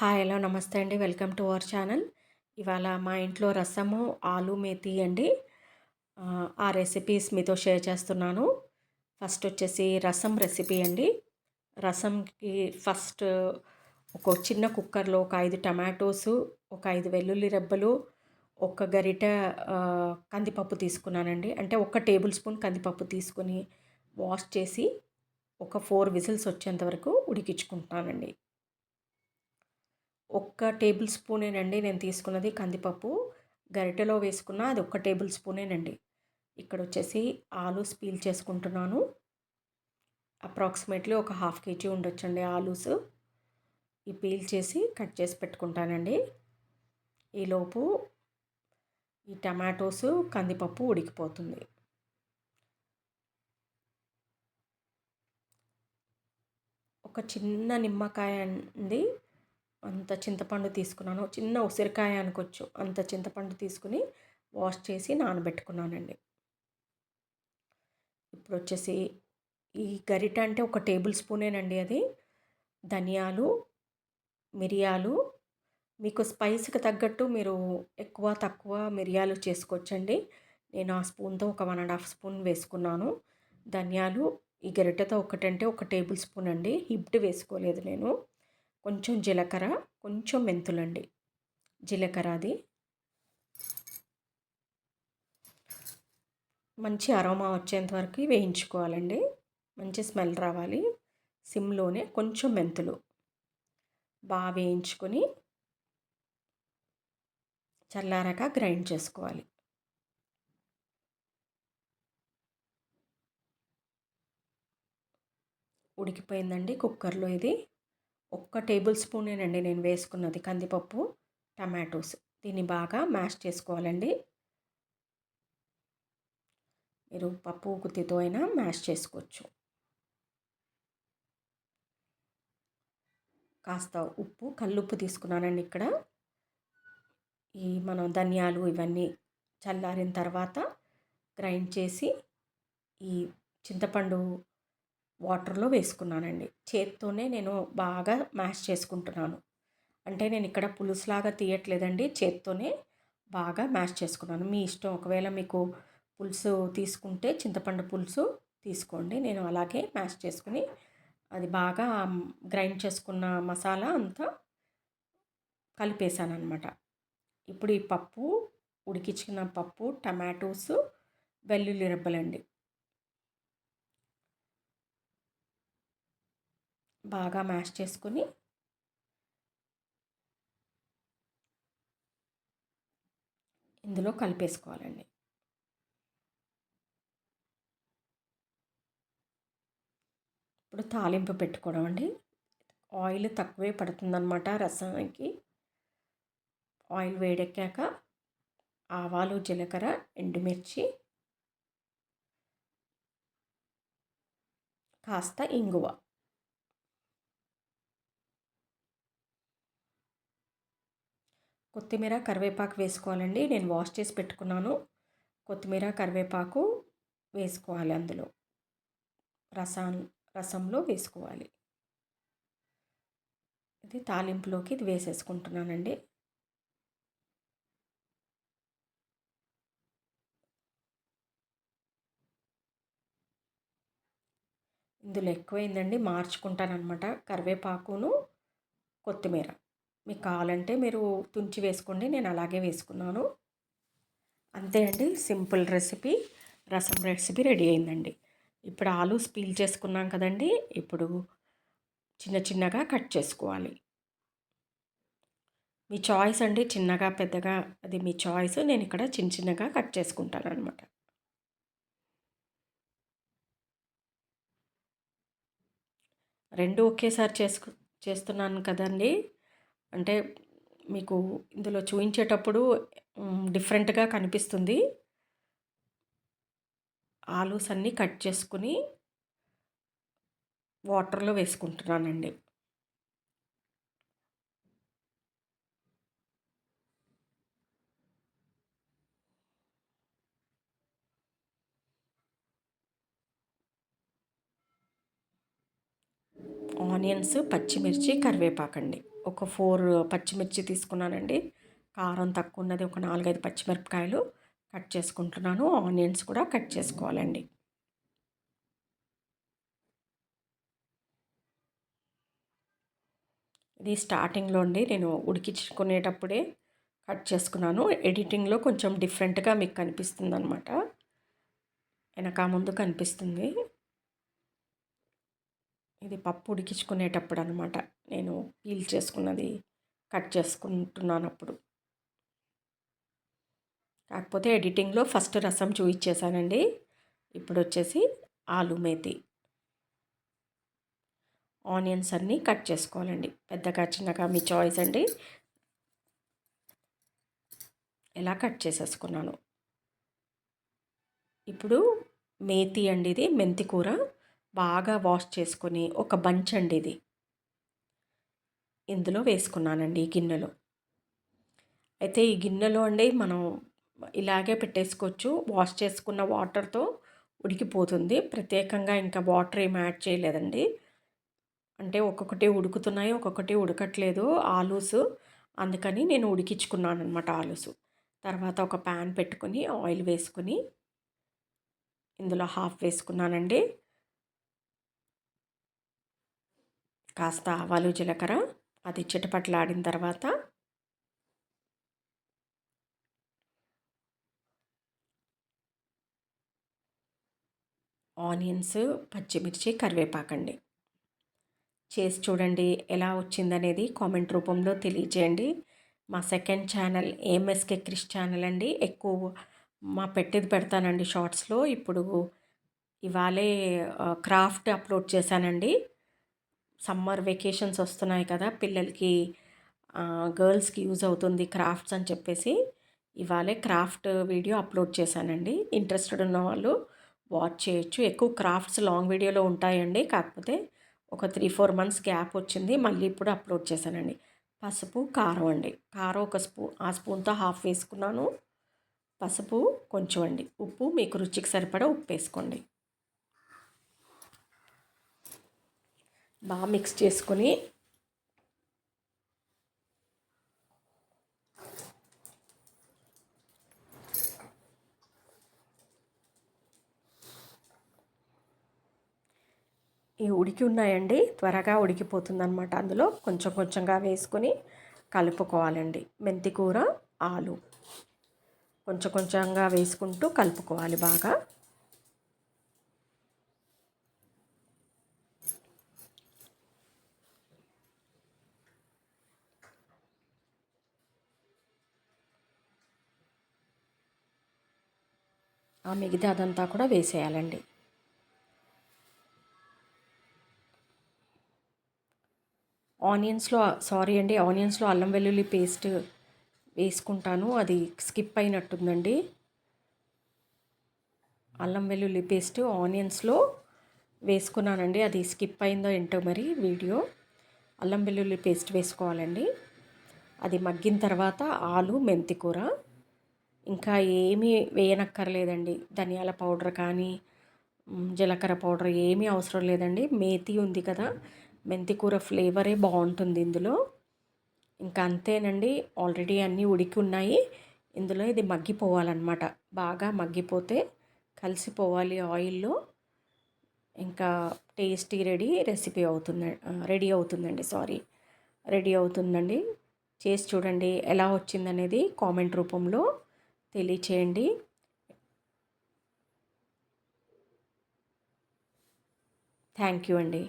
Hi! Hello! నమస్తే అండి. Welcome to our channel. ఇవాళ మా ఇంట్లో రసము, ఆలు మేతి అండి. ఆ రెసిపీస్ మీతో షేర్ చేస్తున్నాను. ఫస్ట్ వచ్చేసి రసం రెసిపీ అండి. రసంకి ఫస్ట్ ఒక చిన్న కుక్కర్‌లో ఒక 5 టమాటోసు, ఒక 5 వెల్లుల్లి రెబ్బలు, ఒక గరిటె కందిపప్పు తీసుకున్నానండి. అంటే ఒక టేబుల్ స్పూన్ కందిపప్పు తీసుకొని వాష్ చేసి ఒక 4 విజిల్స్ వచ్చేంత వరకు ఉడికించుకుంటున్నానండి. ఒక్క టేబుల్ స్పూనేనండి నేను తీసుకున్నది కందిపప్పు. గరిటెలో వేసుకున్న అది ఒక్క టేబుల్ స్పూనేనండి. ఇక్కడొచ్చేసి ఆలూస్ పీల్ చేసుకుంటున్నాను. అప్రాక్సిమేట్‌లీ ఒక హాఫ్ కేజీ ఉండొచ్చండి ఆలూస్. ఈ పీల్ చేసి కట్ చేసి పెట్టుకుంటానండి. ఈలోపు ఈ టమాటోసు, కందిపప్పు ఉడికిపోతుంది. ఒక చిన్న నిమ్మకాయ అండి అంత చింతపండు తీసుకున్నాను. చిన్న ఉసిరికాయ అనుకోవచ్చు. అంత చింతపండు తీసుకొని వాష్ చేసి నానబెట్టుకున్నానండి. ఇప్పుడొచ్చేసి ఈ గరిట అంటే ఒక టేబుల్ స్పూనేనండి అది. ధనియాలు, మిరియాలు మీకు స్పైస్‌కి తగ్గట్టు మీరు ఎక్కువ, తక్కువ మిరియాలు చేసుకోవచ్చండి. నేను ఆ స్పూన్‌తో ఒక 1 ½ స్పూన్ వేసుకున్నాను. ధనియాలు ఈ గరిటెతో ఒకటంటే ఒక టేబుల్ స్పూన్ అండి. హిప్డ్ వేసుకోలేదు నేను. కొంచెం జీలకర్ర, కొంచెం మెంతులండి. జీలకర్ర అది. మంచి అరోమా వచ్చేంత వరకు వేయించుకోవాలండి. మంచి స్మెల్ రావాలి. సిమ్‌లోనే కొంచెం మెంతులు బాగా వేయించుకొని చల్లారాక గ్రైండ్ చేసుకోవాలి. ఉడికిపోయిందండి కుక్కర్‌లో ఇది. ఒక్క టేబుల్ స్పూనేనండి నేను వేసుకున్నది కందిపప్పు, టమాటోస్. దీన్ని బాగా మ్యాష్ చేసుకోవాలండి. మీరు పప్పు గుత్తితో అయినా మ్యాష్ చేసుకోవచ్చు. కాస్త ఉప్పు, కల్లుప్పు తీసుకున్నానండి ఇక్కడ. మనం ధనియాలు ఇవన్నీ చల్లారిన తర్వాత గ్రైండ్ చేసి ఈ చింతపండు వాటర్‌లో వేసుకున్నానండి. చేత్తోనే నేను బాగా మ్యాష్ చేసుకుంటున్నాను. అంటే నేను ఇక్కడ పులుసులాగా తీయట్లేదండి. చేత్తోనే బాగా మ్యాష్ చేసుకున్నాను. మీ ఇష్టం. ఒకవేళ మీకు పులుసు తీసుకుంటే చింతపండు పులుసు తీసుకోండి. నేను అలాగే మ్యాష్ చేసుకొని అది బాగా గ్రైండ్ చేసుకున్న మసాలా అంతా కలిపేసాననమాట. ఇప్పుడు ఈ పప్పు, ఉడికించిన పప్పు, టమాటోస్, వెల్లుల్లి రెబ్బలండి. బాగా మ్యాష్ చేసుకొని ఇందులో కలిపేసుకోవాలండి. ఇప్పుడు తాలింపు పెట్టుకోవడం అండి. ఆయిల్ తక్కువే పడుతుందన్నమాట రసానికి. ఆయిల్ వేడెక్కాక ఆవాలు, జీలకర్ర, ఎండుమిర్చి, కాస్త ఇంగువ, కొత్తిమీర, కరివేపాకు వేసుకోవాలండి. నేను వాష్ చేసి పెట్టుకున్నాను. కొత్తిమీర, కరివేపాకు వేసుకోవాలి అందులో. రసం రసంలో వేసుకోవాలి. ఇది తాలింపులోకి ఇది వేసేసుకుంటున్నానండి. ఇందులో ఎక్కువైందండి మార్చుకుంటానన్నమాట. కరివేపాకును, కొత్తిమీర. మీకు కావాలంటే మీరు తుంచి వేసుకోండి. నేను అలాగే వేసుకున్నాను. అంతే అండి. Simple recipe. రసం రెసిపీ రెడీ అయిందండి. ఇప్పుడు ఆలూస్ పీల్ చేసుకున్నాం కదండీ! ఇప్పుడు చిన్న చిన్నగా కట్ చేసుకోవాలి. మీ చాయిస్ అండి. చిన్నగా, పెద్దగా అది మీ చాయిస్. నేను ఇక్కడ చిన్న చిన్నగా కట్ చేసుకుంటానన్నమాట. రెండు ఒకేసారి చేస్తున్నాను కదండీ! అంటే మీకు ఇందులో చూయించేటప్పుడు డిఫరెంట్‌గా కనిపిస్తుంది. ఆలూస్ అన్నీ కట్ చేసుకొని వాటర్‌లో వేసుకుంటున్నానండి. ఆనియన్స్, పచ్చిమిర్చి, కరివేపాకండి. ఒక 4 పచ్చిమిర్చి తీసుకున్నానండి. కారం తక్కువ ఉన్నది ఒక 4, 5 పచ్చిమిరపకాయలు కట్ చేసుకుంటున్నాను. ఆనియన్స్ కూడా కట్ చేసుకోవాలండి. ఇది స్టార్టింగ్లో అండి నేను ఉడికించుకునేటప్పుడే కట్ చేసుకున్నాను. ఎడిటింగ్లో కొంచెం డిఫరెంట్గా మీకు కనిపిస్తుంది అనమాట. వెనక ముందు కనిపిస్తుంది. ఇది పప్పు ఉడికించుకునేటప్పుడు అనమాట నేను పీల్ చేసుకున్నది కట్ చేసుకుంటున్నాను అప్పుడు. కాకపోతే ఎడిటింగ్లో ఫస్ట్ రసం చూపించేశానండి. ఇప్పుడు వచ్చేసి ఆలు మేతి ఆనియన్స్ అన్నీ కట్ చేసుకోవాలండి. పెద్దగా చిన్నగా మీ చాయిస్ అండి. ఎలా కట్ చేసేసుకున్నాను. ఇప్పుడు మేతి అండి, ఇది మెంతి కూర బాగా వాష్ చేసుకొని ఒక బంచ్ అండి ఇది ఇందులో వేసుకున్నానండి ఈ గిన్నెలో. అయితే ఈ గిన్నెలో అండి మనం ఇలాగే పెట్టేసుకోవచ్చు. వాష్ చేసుకున్న వాటర్తో ఉడికిపోతుంది. ప్రత్యేకంగా ఇంకా వాటర్ ఏమి యాడ్ చేయలేదండి. అంటే ఒక్కొక్కటి ఉడుకుతున్నాయి, ఒక్కొక్కటి ఉడకట్లేదు ఆలూస్. అందుకని నేను ఉడికించుకున్నాను అనమాట ఆలూస్. తర్వాత ఒక ప్యాన్ పెట్టుకొని ఆయిల్ వేసుకొని ఇందులో హాఫ్ వేసుకున్నానండి. కాస్త ఆవాలు జీలకర్ర అది చిటపట్లాడిన తర్వాత ఆనియన్స్, పచ్చిమిర్చి, కరివేపాకండి. చేసి చూడండి ఎలా వచ్చిందనేది కామెంట్ రూపంలో తెలియజేయండి. మా సెకండ్ ఛానల్ ఏఎంఎస్కే క్రిష్ ఛానల్ అండి. ఎక్కువ మా పెట్టేది పెడతానండి షార్ట్స్లో. ఇప్పుడు ఇవాళే క్రాఫ్ట్ అప్లోడ్ చేశానండి. సమ్మర్ వెకేషన్స్ వస్తున్నాయి కదా, పిల్లలకి గర్ల్స్కి యూజ్ అవుతుంది క్రాఫ్ట్స్ అని చెప్పేసి ఇవాళే క్రాఫ్ట్ వీడియో అప్లోడ్ చేశానండి. ఇంట్రెస్టెడ్ ఉన్న వాళ్ళు వాచ్ చేయొచ్చు. ఎక్కువ క్రాఫ్ట్స్ లాంగ్ వీడియోలో ఉంటాయండి. కాకపోతే ఒక 3-4 మంత్స్ గ్యాప్ వచ్చింది. మళ్ళీ ఇప్పుడు అప్లోడ్ చేశానండి. పసుపు, కారం అండి. కారం ఒక స్పూన్, ఆ స్పూన్తో హాఫ్ వేసుకున్నాను. పసుపు కొంచెం అండి. ఉప్పు మీకు రుచికి సరిపడా ఉప్పు వేసుకోండి. బాగా మిక్స్ చేసుకొని ఈ ఉడికి ఉన్నాయండి, త్వరగా ఉడికిపోతుంది అనమాట. అందులో కొంచెం కొంచెంగా వేసుకొని కలుపుకోవాలండి. మెంతి కూర, ఆలు కొంచెం కొంచెంగా వేసుకుంటూ కలుపుకోవాలి బాగా. ఆ మిగతా అదంతా కూడా వేసేయాలండి. ఆనియన్స్లో అల్లం వెల్లుల్లి పేస్ట్ వేసుకుంటాను. అది స్కిప్ అయినట్టుందండి. అల్లం వెల్లుల్లి పేస్ట్ ఆనియన్స్లో వేసుకున్నానండి. అది స్కిప్ అయిందో ఏంటో మరి వీడియో. అల్లం వెల్లుల్లి పేస్ట్ వేసుకోవాలండి. అది మగ్గిన తర్వాత ఆలు, మెంతి కూర, ఇంకా ఏమీ వేయనక్కర్లేదండి. ధనియాల పౌడర్ కానీ జీలకర్ర పౌడర్ ఏమీ అవసరం లేదండి. మేతి ఉంది కదా, మెంతి కూర ఫ్లేవరే బాగుంటుంది ఇందులో. ఇంకా అంతేనండి. ఆల్రెడీ అన్నీ ఉడికి ఉన్నాయి. ఇందులో ఇది మగ్గిపోవాలన్నమాట. బాగా మగ్గిపోతే కలిసిపోవాలి ఆయిల్లో. ఇంకా టేస్టీ రెడీ అవుతుందండి. చేసి చూడండి ఎలా వచ్చిందనేది కామెంట్ రూపంలో తెలియచేయండి. థ్యాంక్ యూ అండి.